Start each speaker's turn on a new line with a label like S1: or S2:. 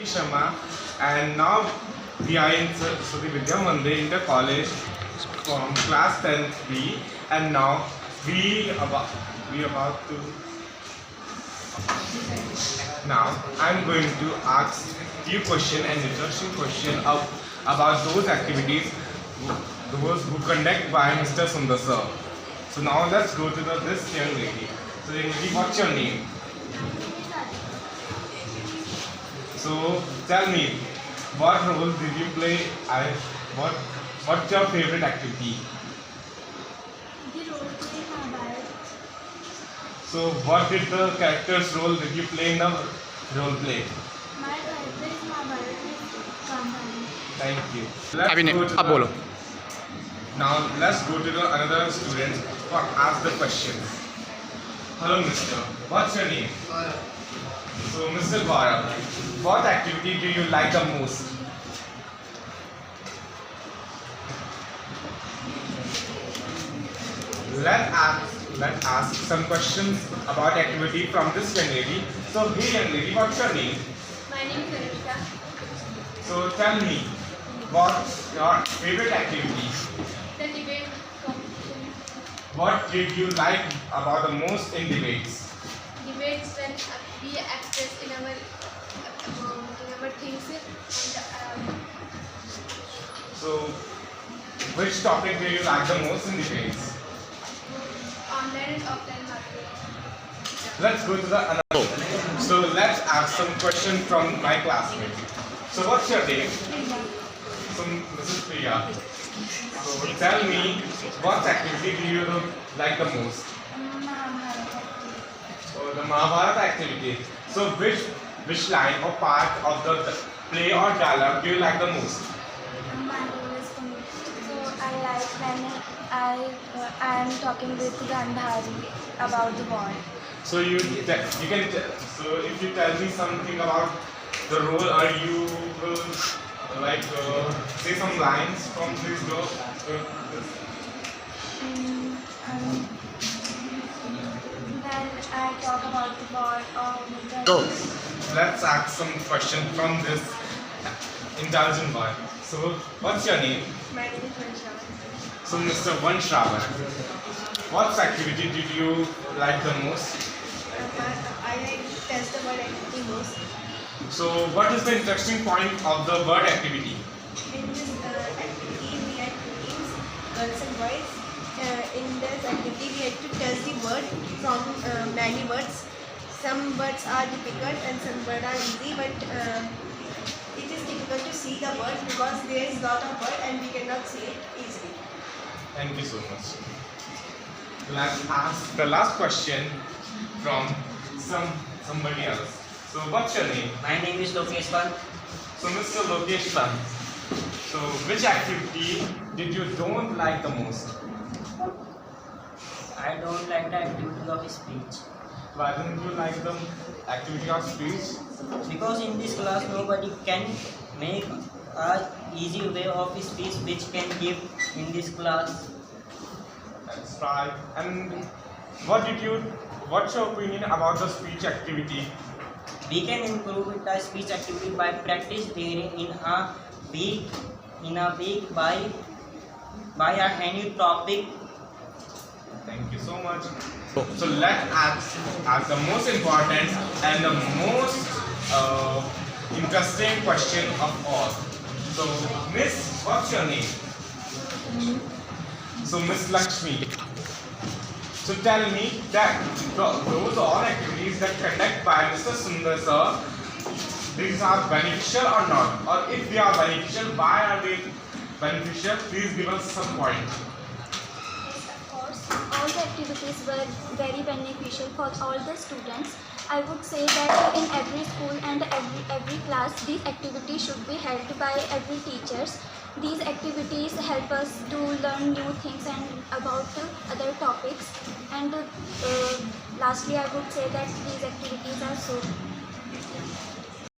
S1: Sharma, and now we are in Saraswati Vidya Mandir Inter College from class 10th B, and now we about to now I'm going to ask few question and introduction question about those activities those who conduct by Mr. Sundar sir. So now let's go to this young lady. So young lady, what's your name? So tell me, what role did you play? What's your favorite activity?
S2: The role play Mahabharat.
S1: So what did the character's role did you play in the role play?
S2: My character is Mahabharat with Gandhari.
S1: Thank you.
S3: अब बोलो.
S1: Now let's go to another student for ask the question. Hello, Mister. What's your name? So, Mr. Gaurav, what activity do you like the most? Let's ask some questions about activity from this young lady. So, hey young lady, what's your name?
S2: My name is Anushka.
S1: So, tell me, what's your favorite activity?
S2: The debate competition.
S1: What did you like about the most in debates?
S2: Debates when we express in our things and
S1: So, which topic do you like the most in debates?
S2: online and offline marketing.
S1: Let's go to the another. So, let's ask some question from my classmate. So, what's your name? So, Mrs. Priya. So, tell me, what activity do you like the most?
S2: Mahabharata.
S1: So, the Mahabharata activity. So, which line or part of the play or dialogue do you like the most?
S2: My role is so I like when I am talking with Gandhari about the war.
S1: So you can so if you tell me something about the role, or you will say some lines from this role.
S2: When I talk about the war or
S3: Go.
S1: Let's ask some question from this intelligent boy. So what's your name?
S2: my name is Vansha.
S1: So Mr. Vanshravan, what activity did you like the most?
S2: I like test the word activity most.
S1: So what is the interesting point of the word activity?
S2: In this activity, we had teams, girls and boys. In this activity, we had to test the word from many words. Some words are difficult and some words are easy, but it is difficult to see the word because there is lot of word and we cannot see it easily.
S1: Thank you so much. Let's ask the last question from somebody else. So what's your name?
S3: My name is Lokesh Pant.
S1: So Mr. Lokesh Pant. So which activity did you don't like the most?
S3: I don't like the activity of speech
S1: Why don't you like the activity of speech?
S3: because in this class nobody can make a easy way of speech which can give in this class.
S1: That's right. And what's your opinion about the speech activity?
S3: We can improve the speech activity by practice theory in a week by any topic.
S1: Thank you so much. So let's ask the most important and the most interesting question of all. So Miss, what's your name? So Miss Lakshmi. So tell me that those all activities that conduct by Mr. Sundar sir, these are beneficial or not? Or if they are beneficial, why are they beneficial? Please give us some point.
S4: Yes, of course. All the activities were very beneficial for all the students. I would say that in every school and every class, these activities should be held by every teachers. These activities help us to learn new things and about other topics. And lastly, I would say that these activities are so